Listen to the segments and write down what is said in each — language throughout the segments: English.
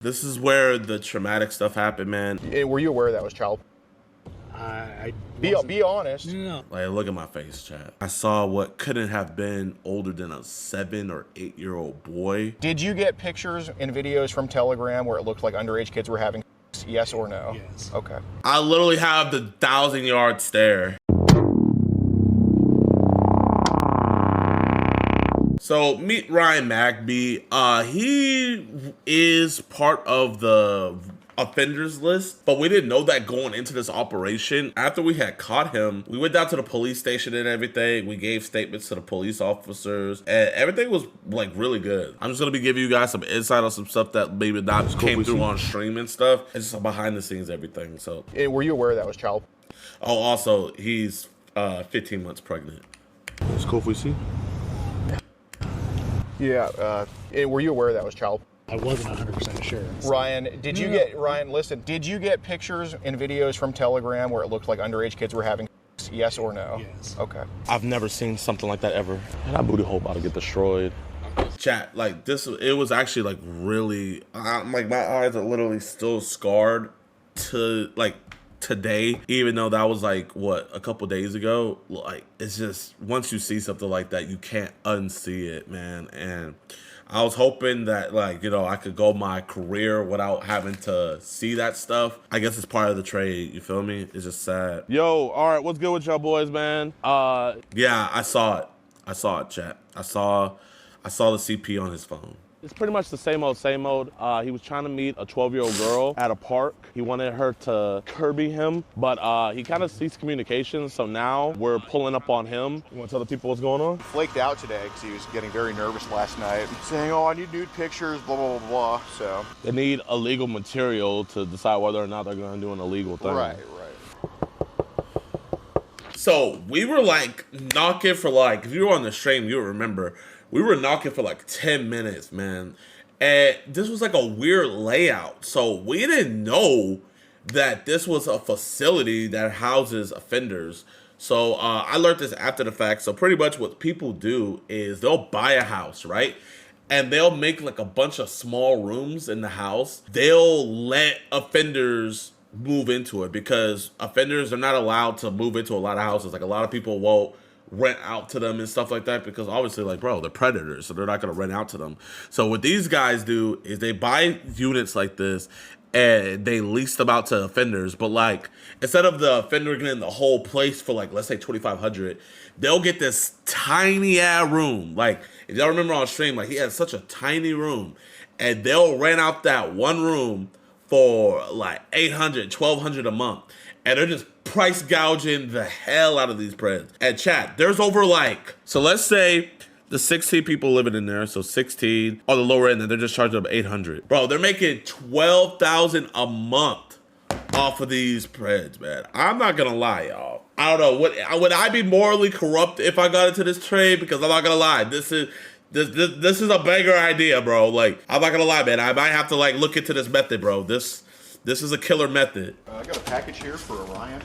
This is where the traumatic stuff happened, man. Were you aware that was child? Be honest. No. Like, look at my face, chat. I saw what couldn't have been older than a 7 or 8-year-old boy. Did you get pictures and videos from Telegram where it looked like underage kids were having sex? Yes or no? Yes. Okay. I literally have the 1,000-yard stare. So meet Ryan Magby. He is part of the offenders list, but we didn't know that going into this operation. After we had caught him, we went down to the police station and everything. We gave statements to the police officers and everything was like really good. I'm just gonna be giving you guys some insight on some stuff that maybe not came through on stream and stuff. It's just behind the scenes everything. So Were you aware that was child? oh, also he's 15 months pregnant. It's cool if we see. Yeah. Were you aware that was child? I wasn't 100% sure. Ryan, listen, did you get pictures and videos from Telegram where it looked like underage kids were having sex? Yes or no? Yes. Okay. I've never seen something like that ever. And that booty hole about to get destroyed. Chat, like this, it was actually like really, like my eyes are literally still scarred to like today, even though that was like what, a couple days ago. Like it's just, once you see something like that, you can't unsee it, man. And I was hoping that, like, you know, I could go my career without having to see that stuff. I guess it's part of the trade, you feel me? It's just sad. Yo, all right, what's good with y'all boys, man? Yeah, I saw it. I saw it, chat. I saw the CP on his phone. It's pretty much the same old, same old. He was trying to meet a 12-year-old girl at a park. He wanted her to Kirby him, but he kind of ceased communication, so now we're pulling up on him. You want to tell the people what's going on? Flaked out today because he was getting very nervous last night, saying, oh, I need nude pictures, blah, blah, blah, blah. So. They need illegal material to decide whether or not they're going to do an illegal thing. Right. So we were like knocking for like, if you were on the stream, you'll remember, we were knocking for like 10 minutes, man. And this was like a weird layout. So we didn't know that this was a facility that houses offenders. So I learned this after the fact. So pretty much what people do is they'll buy a house, right? And they'll make like a bunch of small rooms in the house. They'll let offenders move into it because offenders are not allowed to move into a lot of houses. Like a lot of people won't rent out to them and stuff like that because obviously, like, bro, they're predators, so they're not going to rent out to them. So what these guys do is they buy units like this and they lease them out to offenders, but like instead of the offender getting the whole place for like, let's say $2,500, they'll get this tiny ass room. Like if y'all remember on stream, like he had such a tiny room and they'll rent out that one room for like $800, $1,200 a month. And they're just price gouging the hell out of these preds. And chat, there's over like, so let's say the 16 people living in there, so 16 on the lower end, and they're just charging them $800. Bro, they're making $12,000 a month off of these preds, man. I'm not gonna lie, y'all. I don't know, would I be morally corrupt if I got into this trade? Because I'm not gonna lie, this is a banger idea, bro. Like, I'm not gonna lie, man. I might have to like look into this method, bro. This is a killer method. I got a package here for Ryan.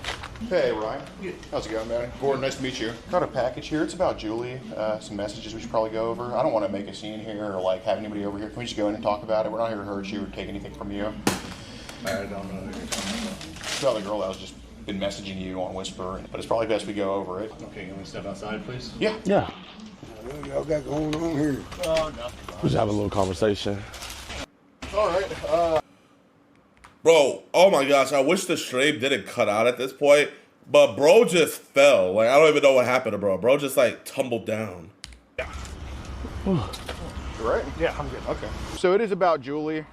Hey, Ryan. How's it going, man? Gordon, nice to meet you. Got a package here. It's about Julie. Some messages we should probably go over. I don't want to make a scene here or like have anybody over here. Can we just go in and talk about it? We're not here to hurt you or take anything from you. I don't know who you're talking about. It's about the girl that was just been messaging you on Whisper, but it's probably best we go over it. Okay, can we step outside, please? Yeah. Yeah. What y'all got going on here? Oh, nothing. We'll just have a little conversation. All right. Bro, oh my gosh, I wish the stream didn't cut out at this point, but bro just fell. Like, I don't even know what happened to bro. Bro just like tumbled down. You right? Yeah, I'm good. Okay. So it is about Julie.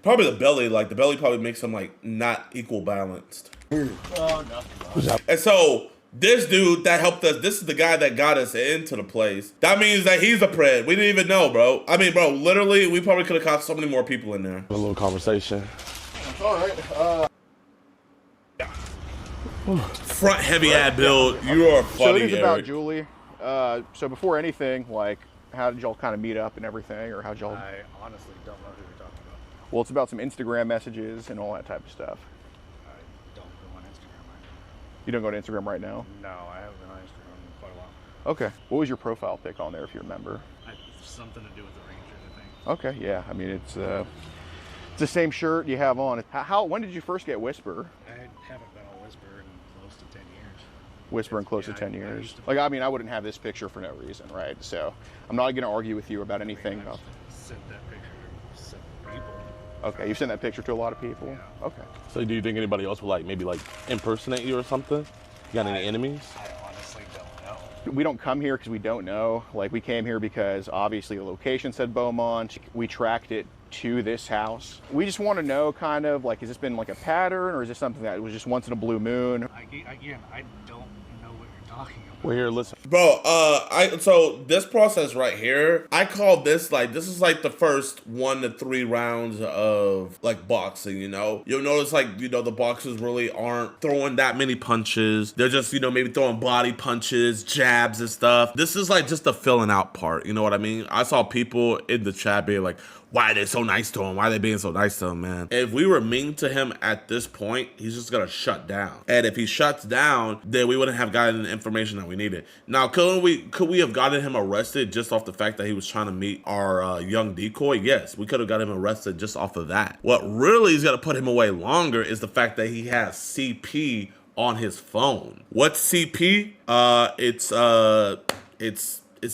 Probably the belly, like the belly probably makes him like not equal balanced. Oh, nothing. And so this dude that helped us, this is the guy that got us into the place. That means that he's a pred. We didn't even know, bro. I mean, bro, literally, we probably could have caught so many more people in there. A little conversation. All right. Front heavy ad build. You are funny, So it is about Eric. Julie. So before anything, like, how did y'all kind of meet up and everything, or how'd y'all? I honestly don't know who you're talking about. Well, it's about some Instagram messages and all that type of stuff. I don't go on Instagram right now. You don't go to Instagram right now? No, I haven't been on Instagram in quite a while. Okay. What was your profile pic on there, if you remember? Something to do with the Rangers, I think. Okay. Yeah. I mean, it's It's the same shirt you have on. When did you first get Whisper? I haven't been on Whisper in close to 10 years. Whisper in close to 10 years. Like, I mean, I wouldn't have this picture for no reason, right? So I'm not going to argue with you about anything. I've sent that picture to several people. Okay, you've sent that picture to a lot of people? Yeah. Okay. So do you think anybody else would maybe impersonate you or something? You got any enemies? I honestly don't know. We don't come here because we don't know. Like, we came here because obviously the location said Beaumont. We tracked it to this house. We just want to know kind of has this been like a pattern, or is this something that was just once in a blue moon? Again, I don't know what you're talking about. We're here, listen. Bro, so this process right here, I call this this is like the first 1 to 3 rounds of boxing, you know? You'll notice the boxers really aren't throwing that many punches. They're just, maybe throwing body punches, jabs and stuff. This is just the filling out part, you know what I mean? I saw people in the chat being like, why are they so nice to him? Why are they being so nice to him, man? If we were mean to him at this point, he's just gonna shut down. And if he shuts down, then we wouldn't have gotten the information that we needed. Now, could we have gotten him arrested just off the fact that he was trying to meet our young decoy? Yes, we could have got him arrested just off of that. What really is gonna put him away longer is the fact that he has CP on his phone. What's CP? It's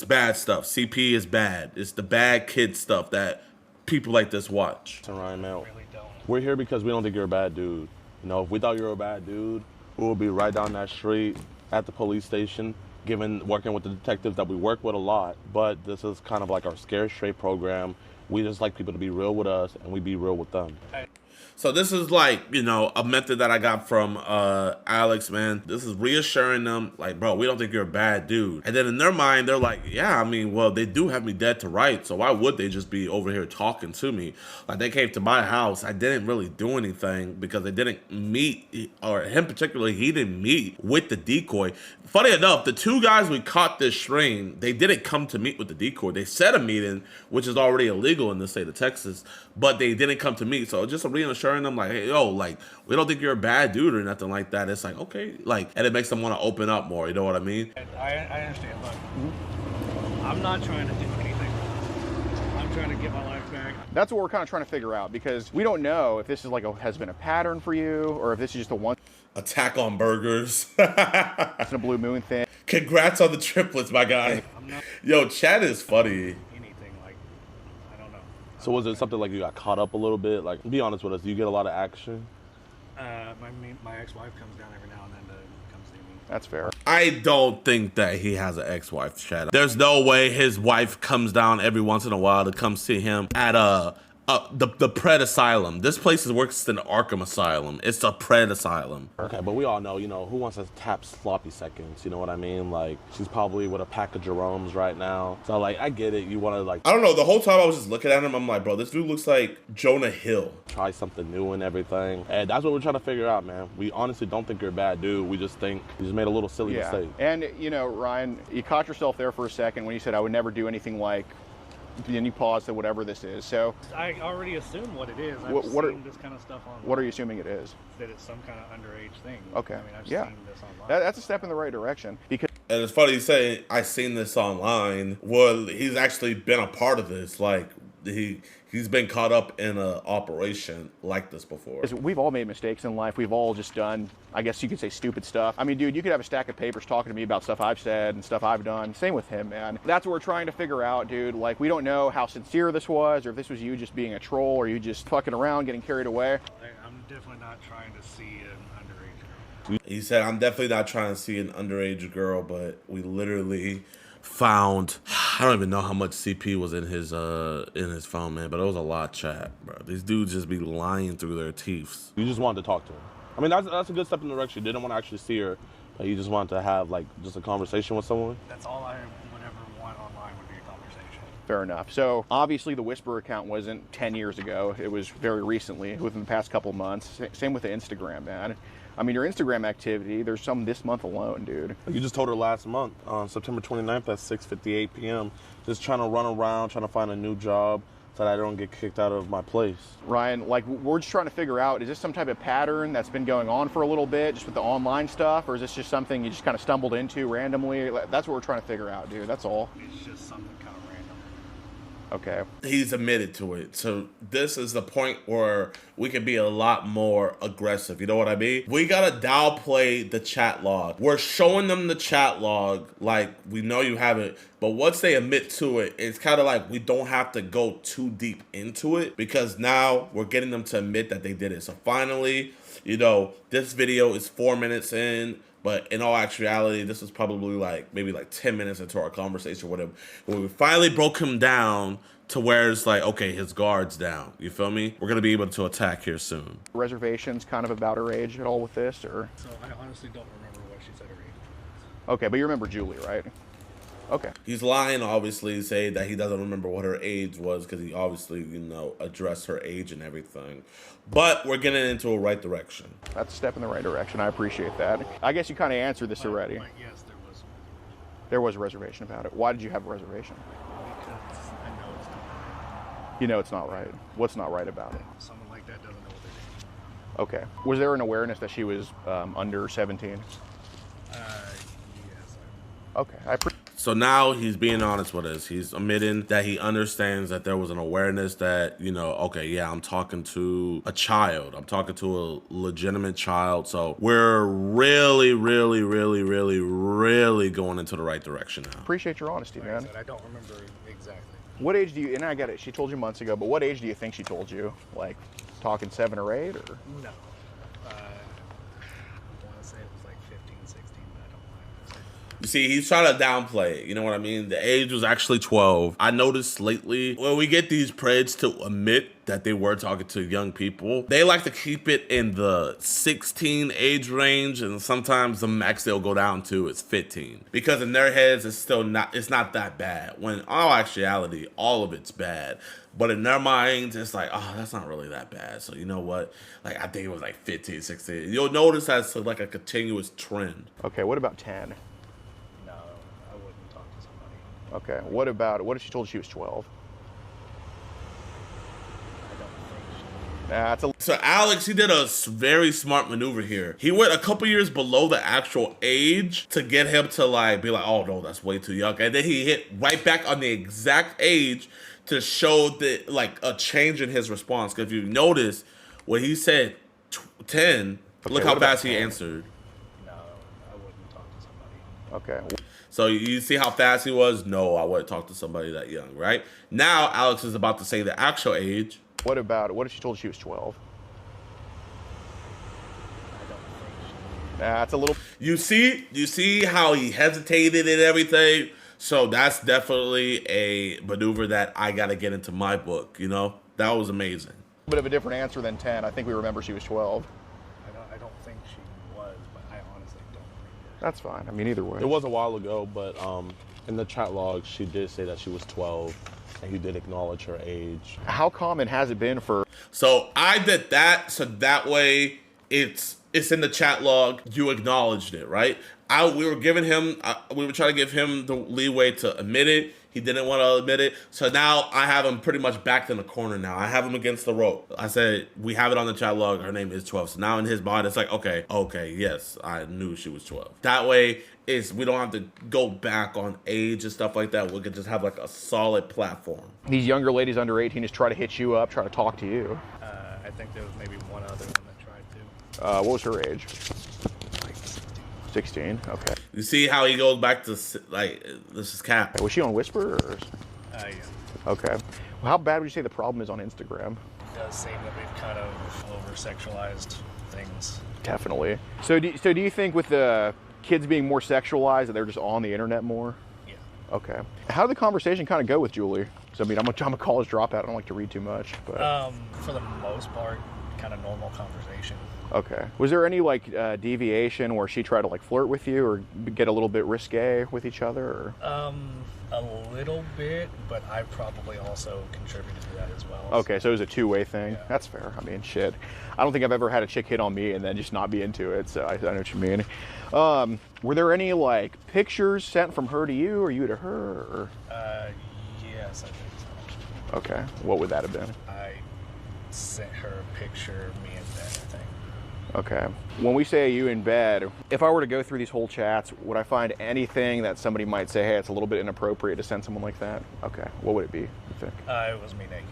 bad stuff. CP is bad. It's the bad kid stuff that people like this watch. Ryan, man, Really don't. we're here because we don't think you're a bad dude. If we thought you were a bad dude, we would be right down that street at the police station, working with the detectives that we work with a lot. But this is kind of like our Scare Straight program. We just like people to be real with us, and we be real with them. So this is a method that I got from Alex, man. This is reassuring them, bro, we don't think you're a bad dude. And then in their mind, they're like, yeah, I mean, well, they do have me dead to rights, so why would they just be over here talking to me? They came to my house. I didn't really do anything because they didn't meet, or him particularly, he didn't meet with the decoy. Funny enough, the 2 guys we caught this string, they didn't come to meet with the decoy. They set a meeting, which is already illegal in the state of Texas, but they didn't come to meet. So just a reassuring them hey, yo, we don't think you're a bad dude or nothing like that. It's okay, and it makes them want to open up more, you know what I mean? I understand, look, I'm not trying to do anything. I'm trying to get my life back. That's what we're kind of trying to figure out, because we don't know if this is has been a pattern for you, or if this is just a one attack on burgers. It's a blue moon thing. Congrats on the triplets, my guy. Yo, chat is funny. Anything, I don't know. So was it something you got caught up a little bit? Be honest with us, do you get a lot of action? My ex-wife comes down every now and then to come see me. That's fair. I don't think that he has an ex-wife, chat. There's no way his wife comes down every once in a while to come see him at the Pred Asylum. This place works than Arkham Asylum. It's a Pred Asylum. Okay, but we all know, who wants to tap sloppy seconds? You know what I mean? She's probably with a pack of Jerome's right now. So, I get it. You want to, I don't know. The whole time I was just looking at him, I'm like, bro, this dude looks like Jonah Hill. Try something new and everything. And that's what we're trying to figure out, man. We honestly don't think you're a bad dude. We just think you just made a little silly mistake. And, Ryan, you caught yourself there for a second when you said I would never do anything then you paused to whatever this is. So I already assume what it is. I've what seen this kind of stuff online. What are you assuming it is? That it's some kind of underage thing. Okay. I mean, I've Yeah. seen this online. That's a step in the right direction, because And it's funny you say, I seen this online. Well, he's actually been a part of this. He's been caught up in an operation like this before. we've all made mistakes in life. We've all just done, I guess you could say, stupid stuff. I mean, dude, you could have a stack of papers talking to me about stuff I've said and stuff I've done. Same with him, man. That's what we're trying to figure out, dude. We don't know how sincere this was, or if this was you just being a troll, or you just fucking around, getting carried away. I'm definitely not trying to see an underage girl. He said, I'm definitely not trying to see an underage girl, but we literally found, I don't even know how much CP was in his phone, man, but it was a lot, chat, bro. These dudes just be lying through their teeth. You just wanted to talk to her. I mean, that's a good step in the direction. You didn't want to actually see her, but you just wanted to have just a conversation with someone. That's all I would ever want online would be a conversation. Fair enough. So obviously the Whisper account wasn't 10 years ago. It was very recently, within the past couple months. Same with the Instagram, man. I mean, your Instagram activity, there's some this month alone, dude. You just told her last month on September 29th at 6:58 p.m. Just trying to run around, trying to find a new job so that I don't get kicked out of my place. Ryan, we're just trying to figure out, is this some type of pattern that's been going on for a little bit, just with the online stuff, or is this just something you just kind of stumbled into randomly? That's what we're trying to figure out, dude. That's all. It's just something kind of random. Okay. He's admitted to it. So this is the point where we can be a lot more aggressive. You know what I mean? We gotta downplay the chat log. We're showing them the chat log like we know you have it, but once they admit to it, it's kind of like we don't have to go too deep into it because now we're getting them to admit that they did it. So finally, you know, this video is 4 minutes in. But in all actuality, this was probably maybe 10 minutes into our conversation with him. When we finally broke him down to where it's like, okay, his guard's down. You feel me? We're going to be able to attack here soon. Reservations kind of about her age at all with this, or? So I honestly don't remember what she said her age was. Okay, but you remember Julie, right? Okay. He's lying, obviously, saying that he doesn't remember what her age was because he obviously, you know, addressed her age and everything. But we're getting into a right direction. That's a step in the right direction. I appreciate that. I guess you kind of answered this already. Yes, there was. There was a reservation about it. Why did you have a reservation? Because I know it's not right. You know it's not right. What's not right about it? Someone like that doesn't know what they're doing. Okay. Was there an awareness that she was under 17? Yes. Okay. So now he's being honest with us. He's admitting that he understands that there was an awareness that, you know, okay, yeah, I'm talking to a child. I'm talking to a legitimate child. So we're really, really, really, really, really going into the right direction now. Appreciate your honesty, Like I man. said, I don't remember exactly. What age do you, and I get it, she told you months ago, but what age do you think she told you? Like, talking 7 or 8, or? No. I want to say it was like 15, 16, but I don't mind. You see, he's trying to downplay it. You know what I mean? The age was actually 12. I noticed lately when we get these preds to admit that they were talking to young people, they like to keep it in the 16 age range, and sometimes the max they'll go down to is 15. Because in their heads, it's not that bad. When in all actuality, all of it's bad. But in their minds, it's like, oh, that's not really that bad. So you know what? Like, I think it was like 15, 16. You'll notice that's like a continuous trend. Okay, what about 10? No, I wouldn't talk to somebody. Okay, what if she told you she was 12? I don't think she. That's a So Alex, he did a very smart maneuver here. He went a couple years below the actual age to get him to like be like, oh no, that's way too young. And then he hit right back on the exact age to show that like a change in his response. Because if you notice, when he said 10, look how what about fast he 10? answered. No, I wouldn't talk to somebody. okay. So you see how fast he was? No, I wouldn't talk to somebody that young, right? Now Alex is about to say the actual age. What if she told you she was 12? I don't think she. That's a little. You see how he hesitated and everything? So that's definitely a maneuver that I got to get into my book, you know? That was amazing. Bit of a different answer than 10. I think we remember she was 12. I don't think she was, but I honestly don't remember. That's fine. I mean, either way. It was a while ago, but in the chat log, she did say that she was 12, and he did acknowledge her age. How common has it been for? So I did that, so that way it's in the chat log. You acknowledged it, right? We were trying to give him the leeway to admit it. He didn't want to admit it. So now I have him pretty much backed in the corner now. I have him against the rope. I said, we have it on the chat log. Her name is 12. So now in his mind, it's like, okay, yes, I knew she was 12. That way, we don't have to go back on age and stuff like that. We could just have like a solid platform. These younger ladies under 18 just try to hit you up, try to talk to you. I think there was maybe one other one that tried to. What was her age? Like 16. Okay. You see how he goes back to like, this is cap. Was she on Whisper? Or? Yeah. Okay. Well, how bad would you say the problem is on Instagram? It does seem that we've kind of over-sexualized things. Definitely. So do you think with the kids being more sexualized that they're just on the internet more? Yeah. Okay. How did the conversation kind of go with Julie? So I mean, I'm a college dropout. I don't like to read too much, but For the most part, kind of normal conversation. okay. Was there any like deviation where she tried to like flirt with you or get a little bit risque with each other? Or? A little bit, but I probably also contributed to that as well. Okay, so it was a two-way thing. Yeah. That's fair. I mean, shit. I don't think I've ever had a chick hit on me and then just not be into it, so I know what you mean. Were there any, like, pictures sent from her to you or you to her? Or? Yes, I think so. Okay, what would that have been? I sent her a picture of me in bed, I think. Okay. When we say you in bed, if I were to go through these whole chats, would I find anything that somebody might say, hey, it's a little bit inappropriate to send someone like that? Okay. What would it be, you think? It was me naked.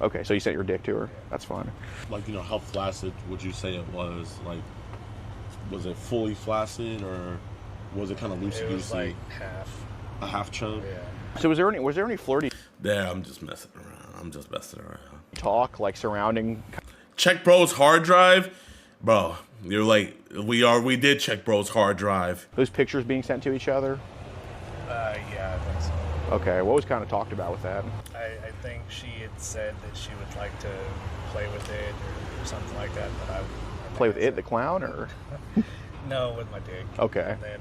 Okay, so you sent your dick to her. That's fine. Like, you know, how flaccid would you say it was? Like, was it fully flaccid or was it kind of loosey-goosey? It was like half. A half chub? Yeah. So was there any flirty Yeah, I'm just messing around. talk, like, surrounding... Check bro's hard drive, bro. You're like, we did check bro's hard drive. those pictures being sent to each other? Yeah, I think so. Okay, what was kind of talked about with that? I think she had said that she would like to play with it or something like that, but I Play with it, the clown, or? No, with my dick. Okay. And then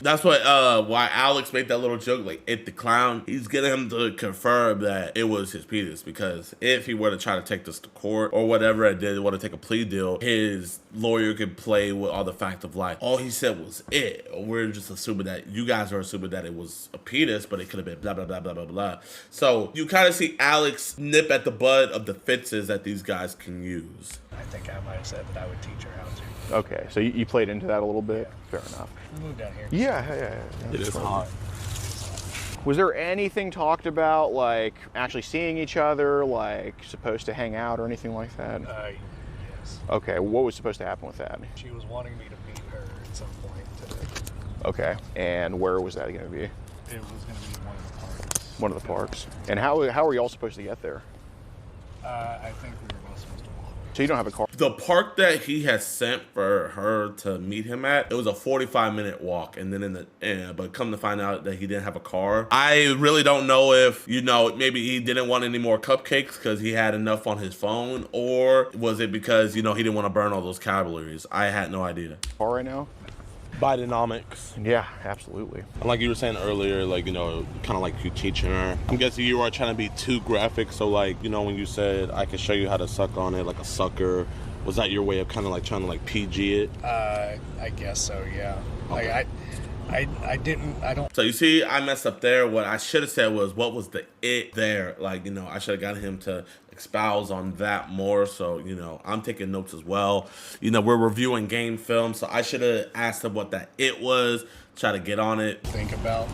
That's what why Alex made that little joke, like, it the clown. He's getting him to confirm that it was his penis, because if he were to try to take this to court or whatever and did want to take a plea deal, his lawyer could play with all the fact of like, all he said was it. We're just assuming that you guys are assuming that it was a penis, but it could have been blah blah blah blah blah blah. So you kind of see Alex nip at the bud of defenses that these guys can use. I think I might have said that I would teach her how to. Okay, so you played into that a little bit? Fair enough. We moved down here. Yeah. It is hot. Was there anything talked about, like, actually seeing each other, like, supposed to hang out or anything like that? Yes. Okay, what was supposed to happen with that? She was wanting me to meet her at some point today. Okay, and where was that going to be? It was going to be one of the parks. One of the parks. And how are y'all supposed to get there? I think we were both supposed to walk. So you don't have a car? The park that he has sent for her to meet him at, it was a 45-minute walk, and then but come to find out that he didn't have a car. I really don't know if, you know, maybe he didn't want any more cupcakes because he had enough on his phone, or was it because, you know, he didn't want to burn all those calories? I had no idea. Car right now? Bidenomics. Yeah, absolutely. And like you were saying earlier, like, you know, kind of like you teaching her. I'm guessing you weren't trying to be too graphic. So, like, you know, when you said I could show you how to suck on it like a sucker, was that your way of kind of like trying to like PG it? I guess so, yeah. Okay. Like, I don't. So you see, I messed up there. What I should have said was, what was the it there? Like, you know, I should have gotten him to expound on that more. So, you know, I'm taking notes as well. You know, we're reviewing game film, so I should have asked him what that it was, try to get on it. Think about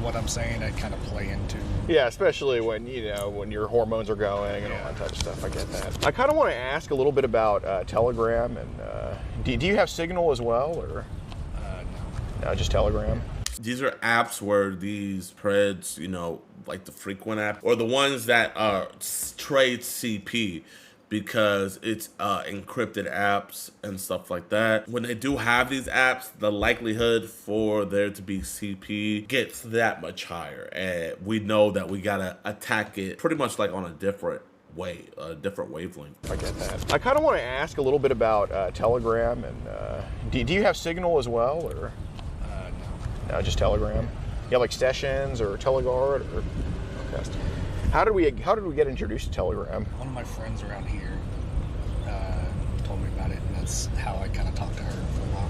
what I'm saying. I kind of play into. Yeah, especially when, you know, when your hormones are going and all that type of stuff. I get that. I kind of want to ask a little bit about Telegram. And do you have Signal as well, or? No, just Telegram. These are apps where these preds, you know, like the frequent app, or the ones that trade CP, because it's encrypted apps and stuff like that. When they do have these apps, the likelihood for there to be CP gets that much higher. And we know that we gotta attack it pretty much like on a different wavelength. I get that. I kind of want to ask a little bit about Telegram. And do you have Signal as well, or? No, just Telegram. You have like Sessions or Teleguard, or? Okay. How did we get introduced to Telegram? One of my friends around here told me about it, and that's how I kind of talked to her for a while.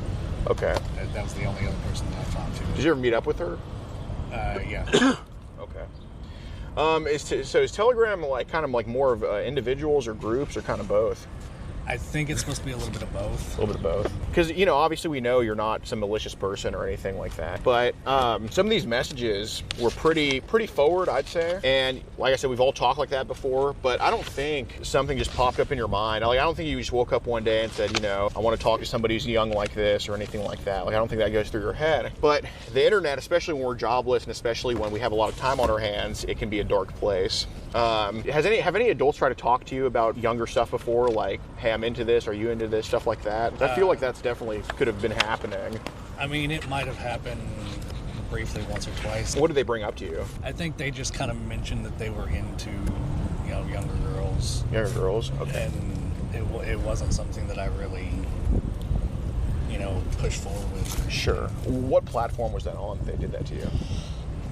Okay. That was the only other person that I talked to. Did you ever meet up with her? Yeah. Okay. Is Telegram like kind of like more of individuals or groups, or kind of both? I think it's supposed to be a little bit of both. A little bit of both. Because, you know, obviously we know you're not some malicious person or anything like that. But some of these messages were pretty forward, I'd say. And like I said, we've all talked like that before. But I don't think something just popped up in your mind. Like, I don't think you just woke up one day and said, you know, I want to talk to somebody who's young like this or anything like that. Like, I don't think that goes through your head. But the internet, especially when we're jobless and especially when we have a lot of time on our hands, it can be a dark place. Have any adults tried to talk to you about younger stuff before? Like, hey, I'm into this, are you into this, stuff like that? I feel like that's definitely could have been happening. I mean, it might have happened briefly once or twice. What did they bring up to you? I think they just kind of mentioned that they were into, you know, younger girls. Younger girls, okay. And it wasn't something that I really, you know, pushed forward with. Sure. What platform was that on that they did that to you?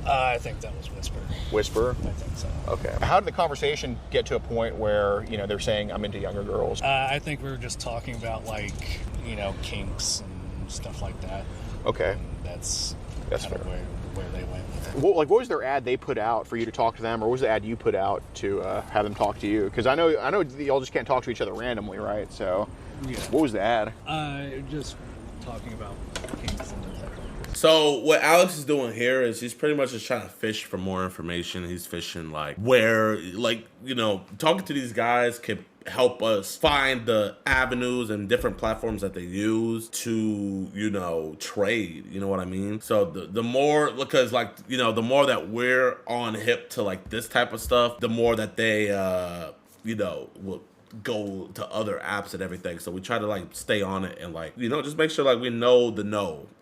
I think that was Whisper. Whisper? I think so. Okay. How did the conversation get to a point where, you know, they're saying, I'm into younger girls? I think we were just talking about, like, you know, kinks and stuff like that. Okay. And that's fair. kind of where they went with it. What was their ad they put out for you to talk to them, or what was the ad you put out to have them talk to you? Because I know y'all just can't talk to each other randomly, right? So, Yeah. what was the ad? Just talking about kinks and things like that. So what Alex is doing here is he's pretty much just trying to fish for more information. He's fishing like where, like, you know, talking to these guys can help us find the avenues and different platforms that they use to, you know, trade, you know what I mean? So the more, because like, you know, the more that we're on hip to like this type of stuff, the more that they you know, will go to other apps and everything. So we try to like stay on it and like, you know, just make sure like we know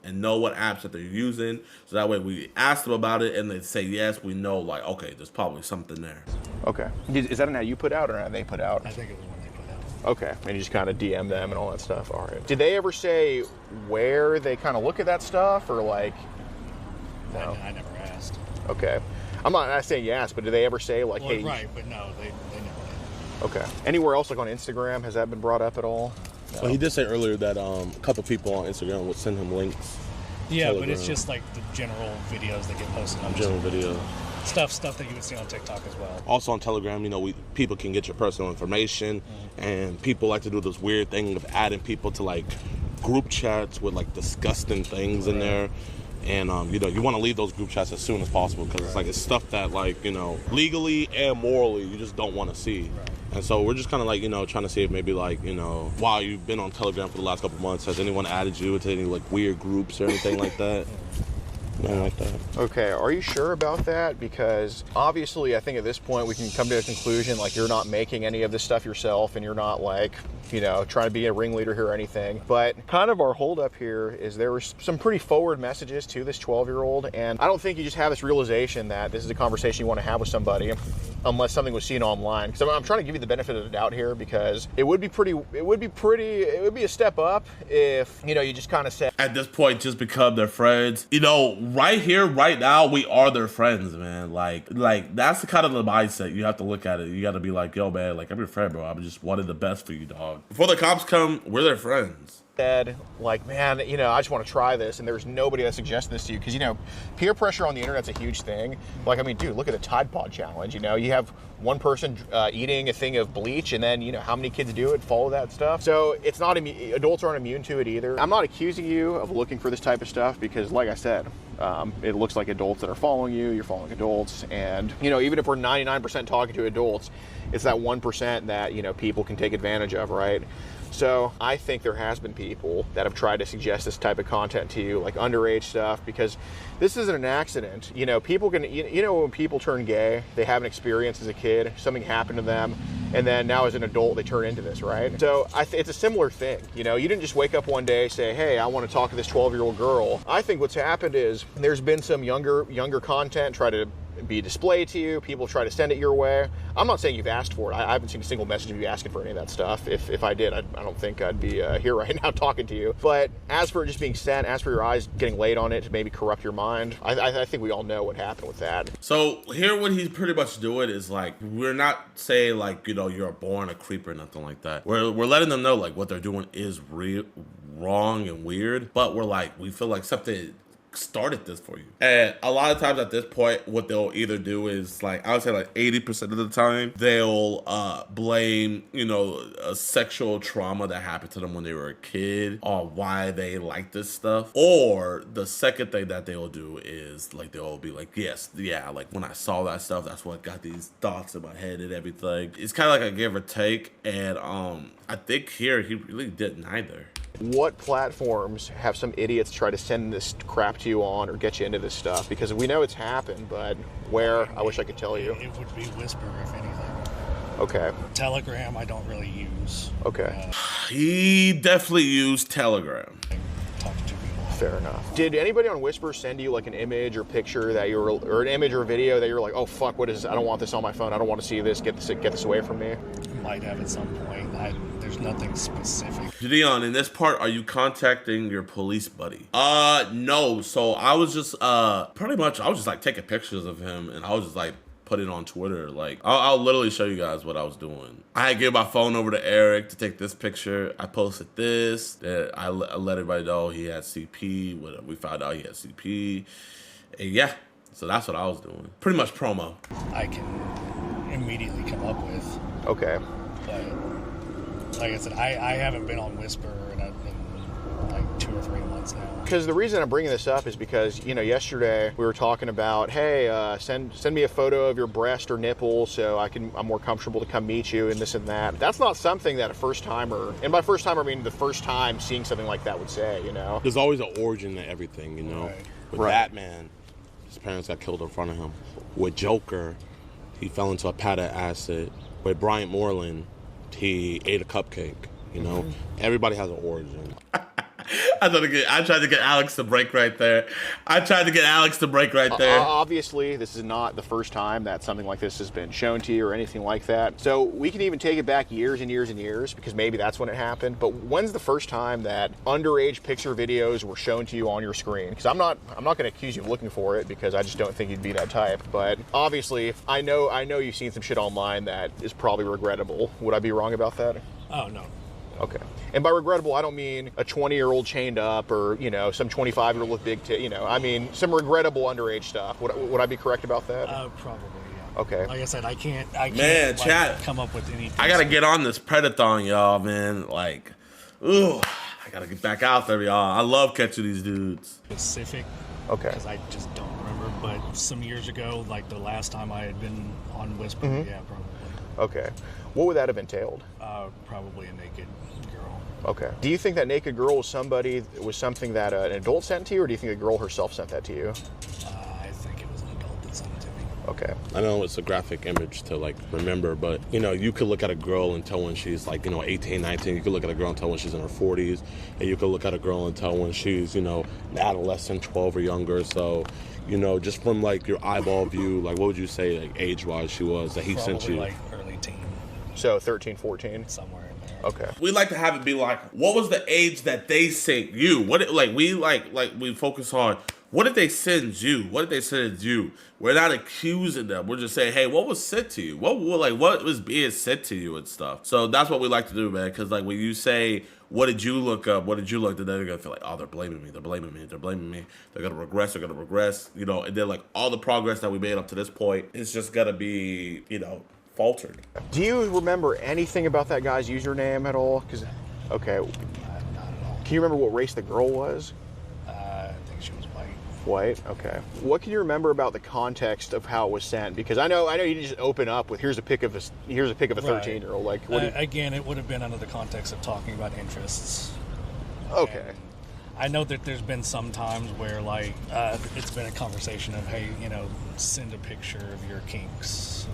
and know what apps that they're using, so that way we ask them about it and they say yes, we know like, okay, there's probably something there. Okay. Is that an ad you put out or an ad they put out? I think it was one they put out. Okay. And you just kind of DM them and all that stuff. All right. Did they ever say where they kind of look at that stuff, or like? No. I never asked. Okay. I'm not saying yes, but did they ever say like, Well, hey? right, but no, they never did. Okay. Anywhere else, like on Instagram, has that been brought up at all? Well, he did say earlier that a couple people on Instagram would send him links. Yeah, Telegram. but it's just like the general videos that get posted on General video. stuff that you would see on TikTok as well. Also on Telegram, you know, people can get your personal information, and people like to do this weird thing of adding people to like group chats with like disgusting things in there. And you know, you want to leave those group chats as soon as possible, because it's like it's stuff that like, you know, legally and morally you just don't want to see. Right. And so we're just kind of like, you know, trying to see if maybe like, you know, while you've been on Telegram for the last couple months, has anyone added you to any like weird groups or anything like that? Nothing like that. Okay, are you sure about that? Because obviously I think at this point we can come to a conclusion like you're not making any of this stuff yourself, and you're not like, you know, trying to be a ringleader here or anything. But kind of our holdup here is there were some pretty forward messages to this 12-year-old, and I don't think you just have this realization that this is a conversation you want to have with somebody unless something was seen online. Because I'm trying to give you the benefit of the doubt here, because it would be a step up if, you know, you just kind of said, At this point, just become their friends. You know, right here, right now, we are their friends, man. Like that's the kind of the mindset you have to look at it. You got to be like, yo, man, like I'm your friend, bro. I'm just wanting the best for you, dog. Before the cops come, we're their friends. said, like, man, you know, I just want to try this, and there's nobody that suggested this to you, because, you know, peer pressure on the internet's a huge thing. Like, I mean, dude, look at the Tide Pod challenge. You know, you have one person eating a thing of bleach, and then, you know, how many kids do it, follow that stuff. So it's not, adults aren't immune to it either. I'm not accusing you of looking for this type of stuff, because like I said, it looks like adults that are following you, you're following adults, and, you know, even if we're 99% talking to adults, it's that 1% that, you know, people can take advantage of, right? So I think there has been people that have tried to suggest this type of content to you, like underage stuff, because this isn't an accident. You know, people can, you know, when people turn gay, they have an experience as a kid, something happened to them, and then now as an adult, they turn into this, right? So it's a similar thing. You know, you didn't just wake up one day, say, hey, I want to talk to this 12-year-old girl. I think what's happened is there's been some younger content try to be displayed to you. People try to send it your way. I'm not saying you've asked for it. I haven't seen a single message of you asking for any of that stuff. If I did, I don't think I'd be here right now talking to you. But as for it just being sent, as for your eyes getting laid on it to maybe corrupt your mind, I think we all know what happened with that. So here what he's pretty much doing is like, we're not saying like, you know, you're born a creep or nothing like that. We're letting them know like what they're doing is wrong and weird, but we're like, we feel like something started this for you. And a lot of times at this point, what they'll either do is like, I would say like 80% of the time, they'll blame, you know, a sexual trauma that happened to them when they were a kid on why they like this stuff. Or the second thing that they'll do is like, they'll be like, yes, yeah, like when I saw that stuff, that's what got these thoughts in my head and everything. It's kind of like a give or take. And I think here he really did neither. What platforms have some idiots try to send this crap to you on or get you into this stuff? Because we know it's happened, but where? I wish I could tell you. It would be Whisper, if anything. Okay. Telegram, I don't really use. Okay. He definitely used Telegram. Talk to people. Fair enough. Did anybody on Whisper send you like an image or picture that you were, or an image or a video that you're like, oh fuck, what is this? I don't want this on my phone. I don't want to see this. Get this away from me. Might have at some point. There's nothing specific. JiDion, in this part, are you contacting your police buddy? No. So I was just pretty much I was just like taking pictures of him, and I was just like put it on Twitter. Like I'll literally show you guys what I was doing. I had give my phone over to Eric to take this picture. I posted this. I let everybody know he had CP. We found out he had CP. And yeah, so that's what I was doing. Pretty much promo. I can immediately come up with. Okay. But like I said, I haven't been on Whisper in like 2 or 3 months now. Because the reason I'm bringing this up is because, you know, yesterday we were talking about, hey, send me a photo of your breast or nipple so I'm more comfortable to come meet you and this and that. That's not something that a first timer, and by first timer I mean the first time seeing something like that would say, you know. There's always an origin to everything, you know. Right. With Right. Batman, his parents got killed in front of him. With Joker, he fell into a pad of acid. With Bryant Moreland, he ate a cupcake, you know. Everybody has an origin. I tried to get Alex to break right there. Obviously, this is not the first time that something like this has been shown to you or anything like that. So we can even take it back years and years and years because maybe that's when it happened. But when's the first time that underage picture videos were shown to you on your screen? Because I'm not going to accuse you of looking for it because I just don't think you'd be that type. But obviously, I know you've seen some shit online that is probably regrettable. Would I be wrong about that? Oh, no. Okay. And by regrettable, I don't mean a 20-year-old chained up or, you know, some 25-year-old with big tits, you know. I mean some regrettable underage stuff. Would I be correct about that? Probably, yeah. Okay. Like I said, I can't Man, like, chat. come up with anything. I gotta get on this Predathon, y'all, man. Like, ooh, I gotta get back out there, y'all. I love catching these dudes. Specific. Okay. Because I just don't remember. But some years ago, like the last time I had been on Whisper, yeah, probably. Okay. What would that have entailed? Probably a naked girl. Okay. Do you think that naked girl was something that an adult sent to you, or do you think the girl herself sent that to you? I think it was an adult that sent it to me. Okay. I know it's a graphic image to like remember, but you know, you could look at a girl and tell when she's like, you know, 18, 19. You could look at a girl and tell when she's in her 40s, and you could look at a girl and tell when she's, you know, an adolescent, 12 or younger. So, you know, just from like your eyeball view, like what would you say, like age-wise, she was that he sent you? Like early teen, So 13, 14? somewhere in there. Okay. We like to have it be like, what was the age that they sent you? We focus on what did they send you? What did they send you? We're not accusing them. We're just saying, hey, what was sent to you? What was being sent to you and stuff? So that's what we like to do, man. Because like when you say, what did you look up? What did you look? Then they're gonna feel like, oh, they're blaming me. They're blaming me. They're blaming me. They're gonna regress. You know, and then like all the progress that we made up to this point is just gonna be, you know, faltered. Do you remember anything about that guy's username at all? Okay. Not at all. Can you remember what race the girl was? I think she was white. White. Okay. What can you remember about the context of how it was sent? Because I know you didn't just open up with here's a pic of a 13-year-old. Like what? Again, it would have been under the context of talking about interests. Okay. And I know that there's been some times where like it's been a conversation of, hey, you know, send a picture of your kinks.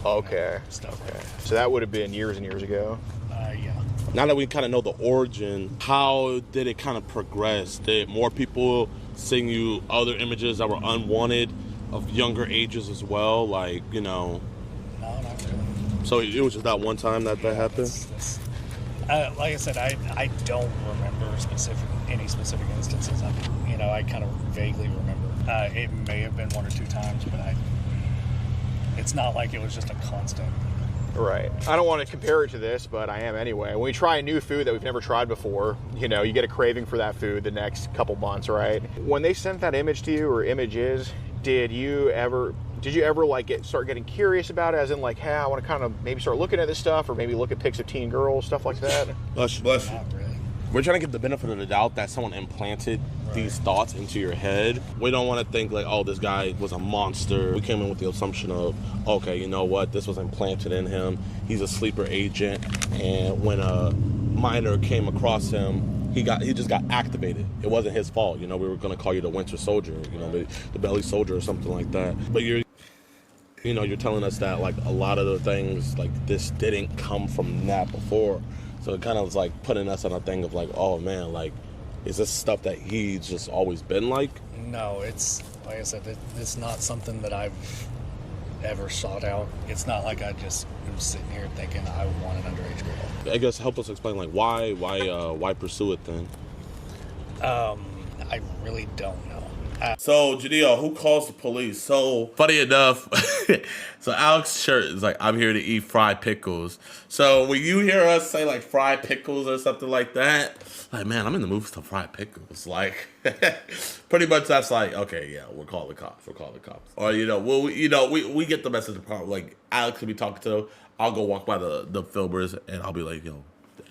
Okay. Stuff like that. So that would have been years and years ago. Yeah. Now that we kind of know the origin, how did it kind of progress? Did more people send you other images that were unwanted of younger ages as well? Like, you know. No, not really. So it was just that one time that happened? Like I said, I don't remember any specific instances. I kind of vaguely remember. It may have been 1 or 2 times, but it's not like it was just a constant. Right. I don't want to compare it to this, but I am anyway. When we try a new food that we've never tried before, you know, you get a craving for that food the next couple months, right? When they sent that image to you or images, did you ever like start getting curious about it, as in like, hey, I want to kind of maybe start looking at this stuff, or maybe look at pics of teen girls, stuff like that? Bless you. Not really. We're trying to get the benefit of the doubt that someone implanted these thoughts into your head. We don't want to think like, oh, this guy was a monster. We came in with the assumption of, okay, you know what? This was implanted in him. He's a sleeper agent. And when a minor came across him, he just got activated. It wasn't his fault. You know, we were going to call you the Winter Soldier, you know, the Belly Soldier or something like that. But you're telling us that like a lot of the things like this didn't come from that before. So it kind of was like putting us on a thing of like, oh man, like, is this stuff that he's just always been like? No, it's, like I said, it's not something that I've ever sought out. It's not like I just am sitting here thinking I want an underage girl. I guess help us explain like why pursue it then? I really don't know. So, JiDion, who calls the police? So, funny enough, so Alex's shirt is like, I'm here to eat fried pickles. So, when you hear us say like fried pickles or something like that, like, man, I'm in the mood for some fried pickles. Like, pretty much that's like, okay, yeah, we'll call the cops. We'll call the cops. Or, we get the message apart. Like, Alex will be talking to them. I'll go walk by the filmers and I'll be like, yo,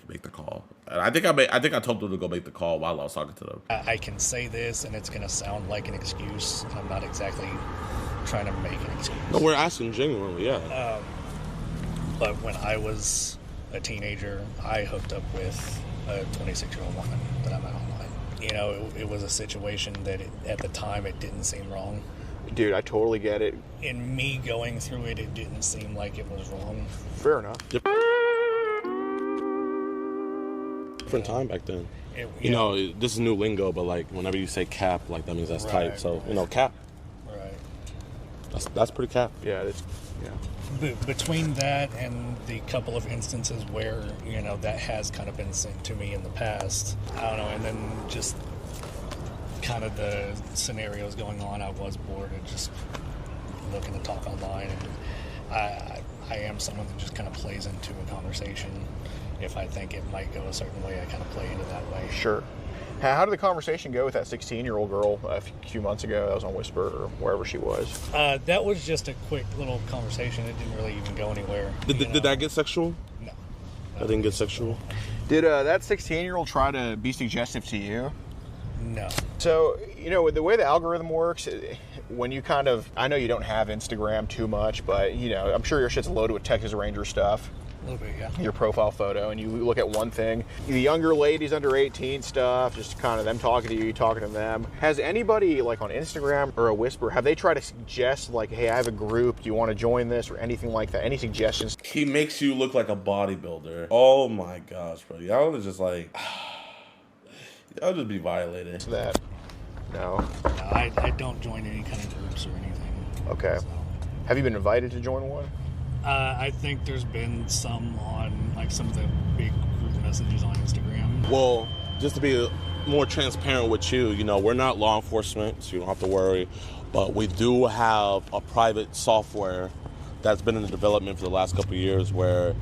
make the call. And I think I told them to go make the call while I was talking to them. I can say this, and it's going to sound like an excuse. I'm not exactly trying to make an excuse. No, we're asking genuinely, yeah. But when I was a teenager, I hooked up with a 26-year-old woman that I met online. You know, it was a situation that at the time it didn't seem wrong. Dude, I totally get it. In me going through it, it didn't seem like it was wrong. Fair enough. Different time back then. You know, this is new lingo, but like whenever you say cap, like that means that's tight. So, cap. Right. That's pretty cap. Yeah, it's Between that and the couple of instances where, that has kind of been sent to me in the past, I don't know, and then just kind of the scenarios going on, I was bored and just looking to talk online, and I am someone that just kind of plays into a conversation. If I think it might go a certain way, I kind of play into that way. Sure. How did the conversation go with that 16-year-old girl a few months ago that was on Whisper or wherever she was? That was just a quick little conversation. It didn't really even go anywhere. Did that get sexual? No. I didn't get sexual. Did that 16-year-old try to be suggestive to you? No. So, with the way the algorithm works, when you I know you don't have Instagram too much, but, I'm sure your shit's loaded with Texas Ranger stuff. A little bit, yeah. Your profile photo, and you look at one thing, the younger ladies under 18 stuff, just kind of them talking to you talking to them. Has anybody like on Instagram or a Whisper, have they tried to suggest like, hey, I have a group, do you want to join this or anything like that? Any suggestions? He makes you look like a bodybuilder. Oh my gosh, bro. Y'all are just like, y'all just be violated. That? No. I don't join any kind of groups or anything. Okay. So. Have you been invited to join one? I think there's been some on like some of the big group messages on Instagram. Well, just to be more transparent with you, we're not law enforcement, so you don't have to worry. But we do have a private software that's been in the development for the last couple of years where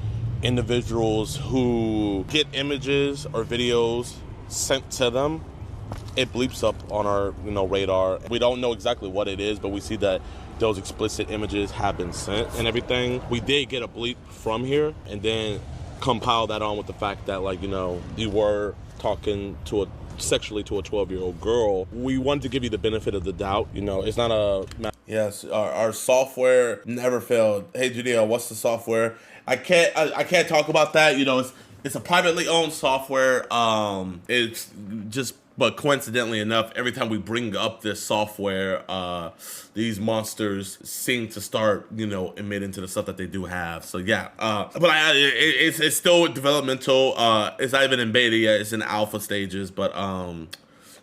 individuals who get images or videos sent to them, it bleeps up on our radar. We don't know exactly what it is, but we see that those explicit images have been sent and everything. We did get a bleep from here and then compile that on with the fact that you were talking sexually to a 12-year-old girl. We wanted to give you the benefit of the doubt. It's not a... Yes, our software never failed. Hey, JiDion, what's the software? I can't talk about that. It's a privately owned software. It's just... But coincidentally enough, every time we bring up this software, these monsters seem to start, emitting to the stuff that they do have. So yeah, but it's still developmental. It's not even in beta yet. It's in alpha stages, but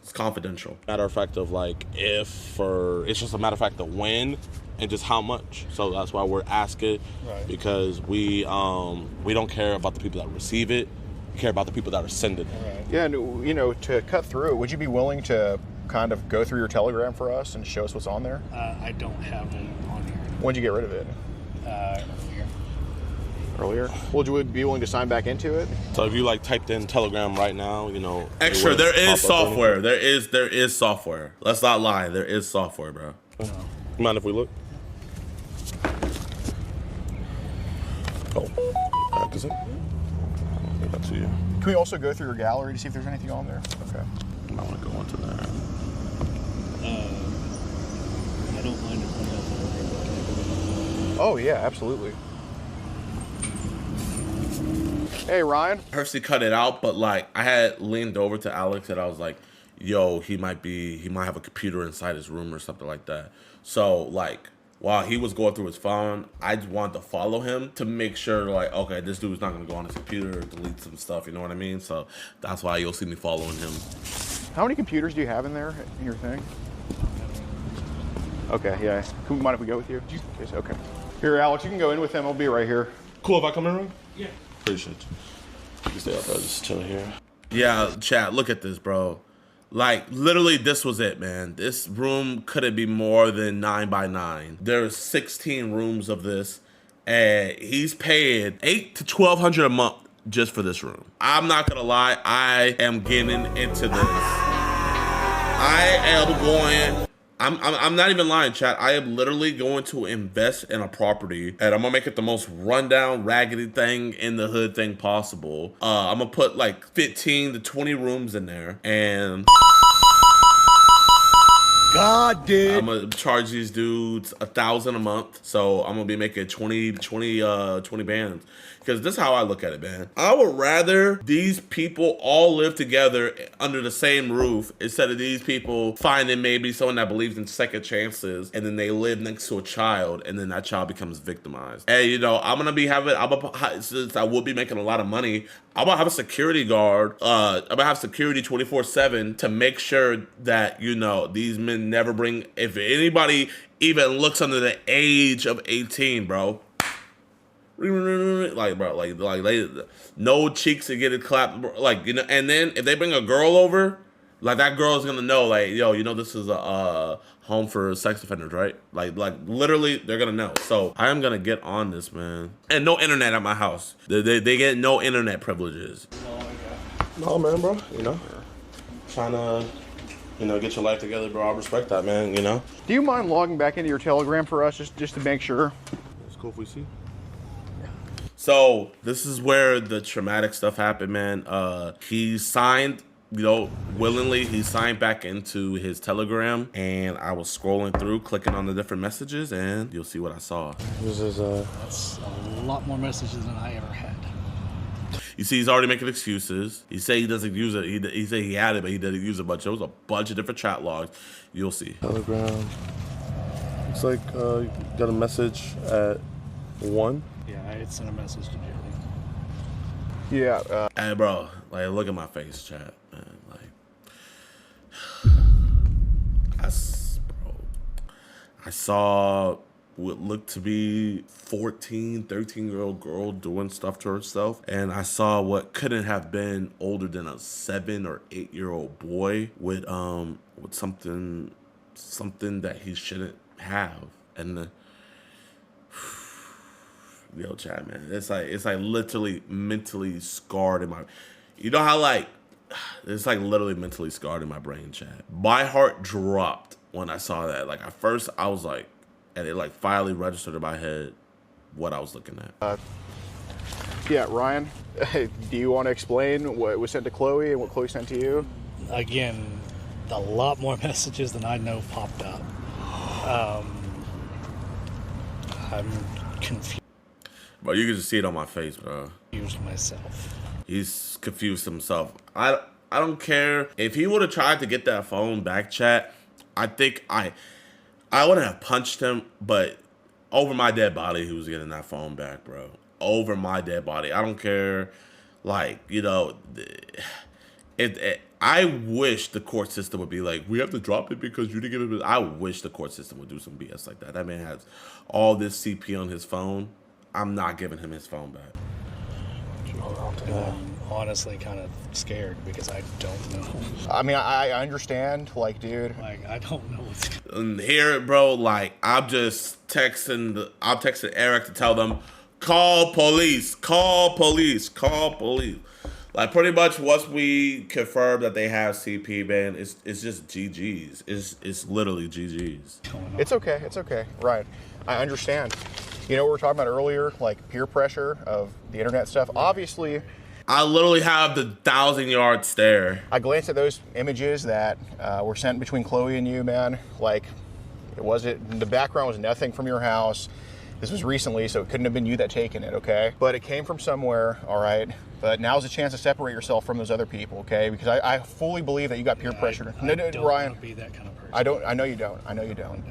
it's confidential. Matter of fact of like if, or it's just a matter of fact of when and just how much. So that's why we're asking, right. Because we don't care about the people that receive it. We care about the people that are sending it. Right. Yeah, and to cut through it, would you be willing to kind of go through your Telegram for us and show us what's on there? I don't have it on here. When'd you get rid of it? Earlier. Would you be willing to sign back into it? So if you typed in Telegram right now, Extra, there is software. There is software. Let's not lie. There is software, bro. You mind if we look? Oh, is it? Up to you. Can we also go through your gallery to see if there's anything on there? Okay. I want to go into there. I don't mind if someone else. Oh yeah, absolutely. Hey Ryan. Personally cut it out, but I had leaned over to Alex and I was like, yo, he might have a computer inside his room or something like that. So while he was going through his phone, I just wanted to follow him to make sure, okay, this dude's not gonna go on his computer or delete some stuff, you know what I mean? So that's why you'll see me following him. How many computers do you have in there, in your thing? Okay, yeah. Mind if we go with you? Yes, okay. Here, Alex, you can go in with him. I'll be right here. Cool if I come in room? Yeah. Appreciate you. You can stay up there, just chill here. Yeah, chat, look at this, bro. Like, literally, this was it, man. This room couldn't be more than 9 by 9. There's 16 rooms of this, and he's paying $800 to $1,200 a month just for this room. I'm not gonna lie, I am getting into this. I am going. I'm not even lying, chat. I am literally going to invest in a property, and I'm gonna make it the most rundown, raggedy thing in the hood thing possible. I'm gonna put like 15 to 20 rooms in there, and God did. I'm gonna charge these dudes $1,000 a month. So I'm gonna be making 20 bands. Because this is how I look at it, man. I would rather these people all live together under the same roof instead of these people finding maybe someone that believes in second chances, and then they live next to a child, and then that child becomes victimized. And you know, I'm gonna be having, since I will be making a lot of money, I'm gonna have a security guard. I'm gonna have security 24/7 to make sure that, you know, these men never bring, if anybody even looks under the age of 18, bro. Like, bro, like they, no cheeks to get it clapped, like, you know. And then if they bring a girl over, like, that girl is gonna know, like, yo, you know, this is a home for sex offenders, right? Like literally, they're gonna know. So I am gonna get on this, man. And no internet at my house. They get no internet privileges. No, man, bro. You know, trying to, you know, get your life together, bro. I respect that, man. You know. Do you mind logging back into your Telegram for us, just to make sure? It's cool if we see. So this is where the traumatic stuff happened, man. He signed, you know, willingly. He signed back into his Telegram, and I was scrolling through, clicking on the different messages, and you'll see what I saw. This is That's a lot more messages than I ever had. You see, he's already making excuses. He said he doesn't use it. He said he had it, but he didn't use it. But there was a bunch of different chat logs. You'll see. Telegram. Looks like you got a message at 1. Yeah, I had sent a message to Jerry. Yeah. Hey, bro, like, look at my face, chat, man. Like, I saw what looked to be 14, 13-year-old girl doing stuff to herself, and I saw what couldn't have been older than a 7 or 8-year-old boy with something that he shouldn't have, and yo, chat, man, it's like literally mentally scarred in my, you know how, like, it's like literally mentally scarred in my brain, chat. My heart dropped when I saw that. Like, at first I was like, and it like finally registered in my head what I was looking at. Yeah, Ryan, do you want to explain what was sent to Chloe and what Chloe sent to you? Again, a lot more messages than I know popped up. I'm confused. Bro, you can just see it on my face, bro. Myself. He's confused himself. I don't care if he would have tried to get that phone back, chat. I think I would have punched him, but over my dead body, he was getting that phone back, bro. Over my dead body. I don't care. Like, you know, I wish the court system would be like, we have to drop it because you didn't give it. I wish the court system would do some BS like that. That man has all this CP on his phone. I'm not giving him his phone back. I'm honestly kind of scared because I don't know. I mean, I understand, like, dude. Like, I don't know what's. And here, bro, like, I'm just texting Eric to tell them, call police, call police, call police. Like, pretty much once we confirm that they have CP, man, it's just GG's. It's literally GG's. It's okay. It's okay. Right. I understand. You know what we were talking about earlier, like peer pressure of the internet stuff. Obviously, I literally have the 1,000-yard stare. I glanced at those images that were sent between Chloe and you, man. Like, the background was nothing from your house. This was recently, so it couldn't have been you that taken it, okay? But it came from somewhere, all right? But now's a chance to separate yourself from those other people, okay? Because I fully believe that you got peer pressure. I don't Ryan, want to be that kind of person. I know you don't. I know you don't.